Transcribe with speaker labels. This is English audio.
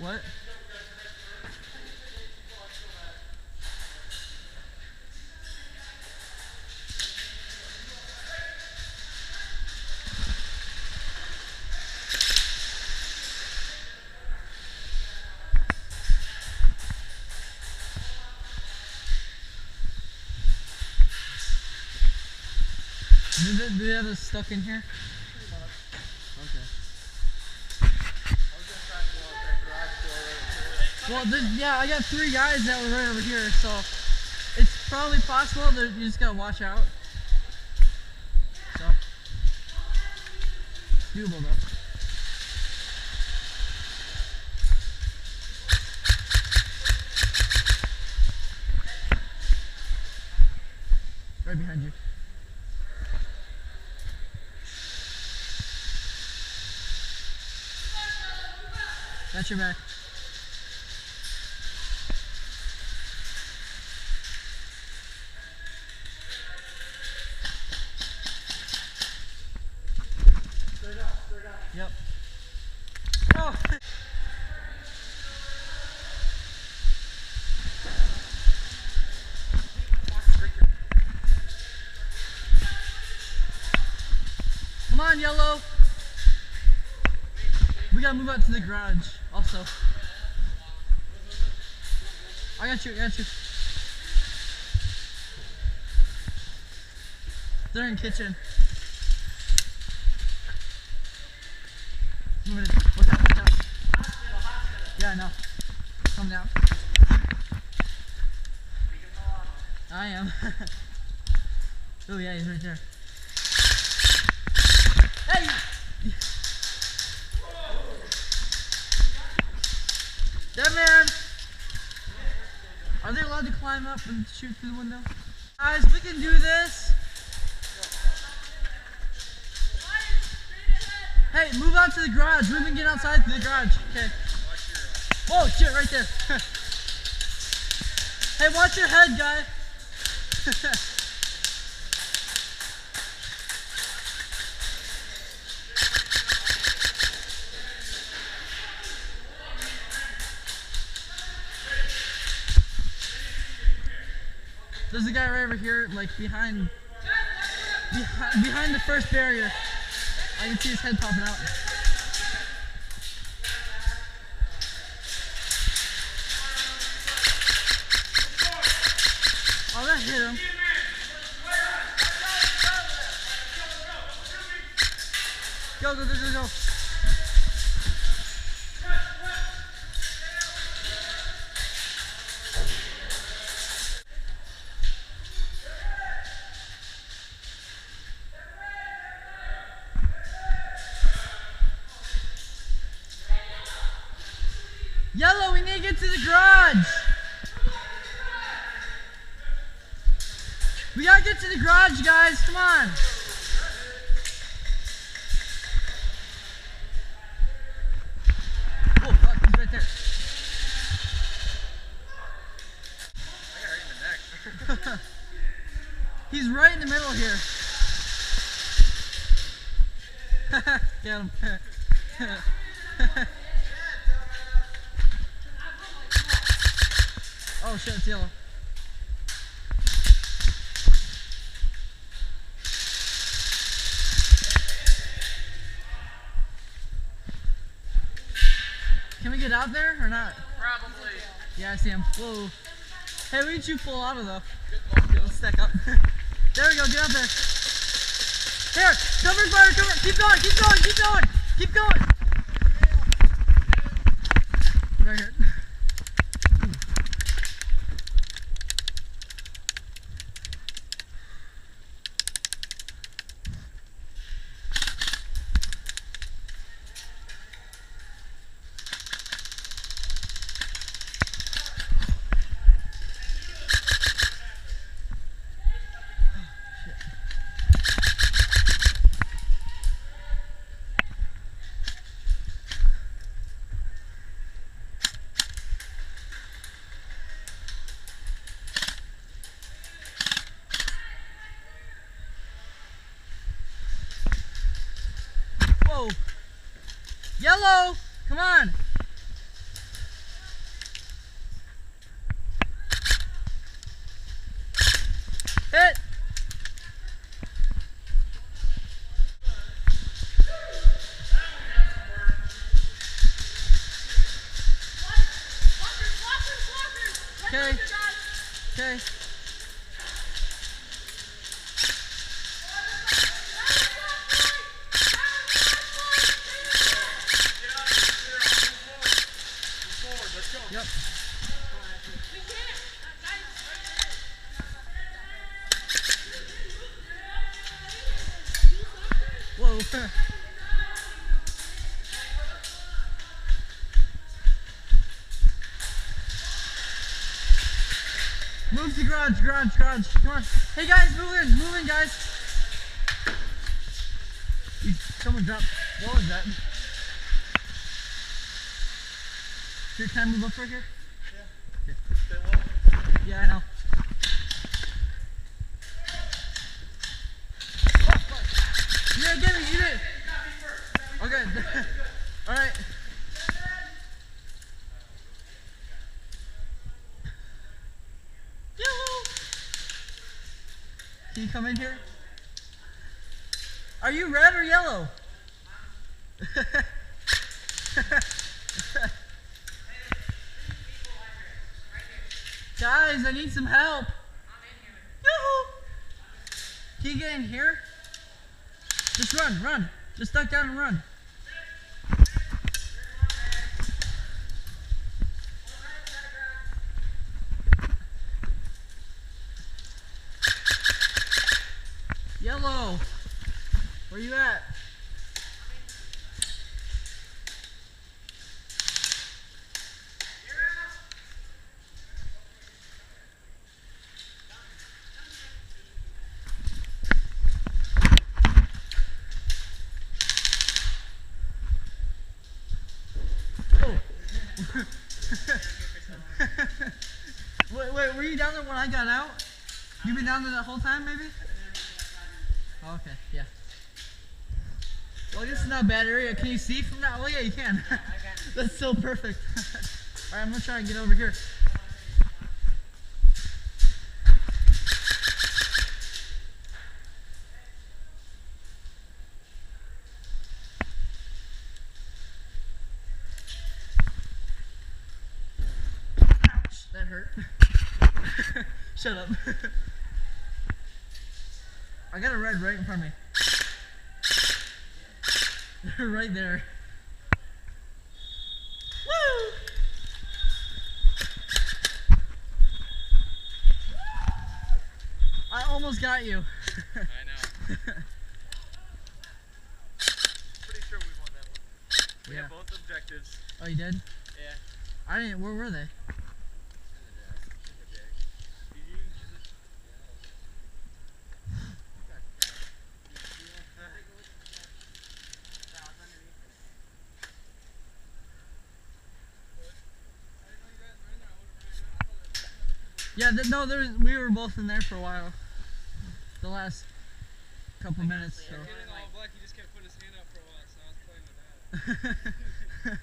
Speaker 1: What? Do they have this stuck in here? Okay. Well, yeah, I got 3 guys that were right over here, so it's probably possible that you just gotta watch out. So, doable though. Right behind you. That's your back. Straight up. Yep. Oh! Come on, Yellow! We gotta move out to the garage, also. I got you. They're in the kitchen. Watch out. Yeah, I know. Come down. I am. Oh yeah, he's right there. Hey! Dead man! Are they allowed to climb up and shoot through the window? Guys, we can do this! Hey, move out to the garage. We can get outside to the garage. Okay. Oh shit, right there. Hey, watch your head, guy. There's a guy right over here, like behind the first barrier. I can see his head popping out. Oh, that hit him. Go. Yellow, we need to get to the garage. We gotta get to the garage, guys. Come on. Oh, fuck, he's right there. I got right in the neck. He's right in the middle here. Get him. Oh shit, it's Yellow. Can we get out there or not?
Speaker 2: Probably.
Speaker 1: Yeah, I see him. Whoa. Hey, we need you full auto though. Okay, let's stack up. There we go, get out there. Here, cover fire, cover. Keep going. Right here. Whoa. Yellow, come on. Whoa. Move to garage. Come on. Hey guys, move in guys. Someone dropped. What was that? Here, can I move up right here? Yeah. Okay. Stay low. Yeah, I know. Yeah, get me, eat it. Okay. Alright. Can you come in here? Are you red or yellow? Guys, I need some help. Yoo-hoo! Can you get in here? Just run. Just duck down and run. Yellow, where you at? Oh. Wait, were you down there when I got out? You been down there that whole time, maybe? Oh, okay, yeah. Well, this is not a bad area. Can you see from that? Oh, yeah, you can. That's so perfect. Alright, I'm gonna try and get over here. Ouch, that hurt. Shut up. I got a red right in front of me. Right there. Woo! I almost got you.
Speaker 2: I know. Pretty sure we won that one. We had both objectives.
Speaker 1: Oh, you did?
Speaker 2: Yeah.
Speaker 1: I didn't. Where were they? Yeah, no, we were both in there for a while. The last couple minutes. So.
Speaker 2: Getting all black, he just kept putting his hand up for a while, so I was playing with that.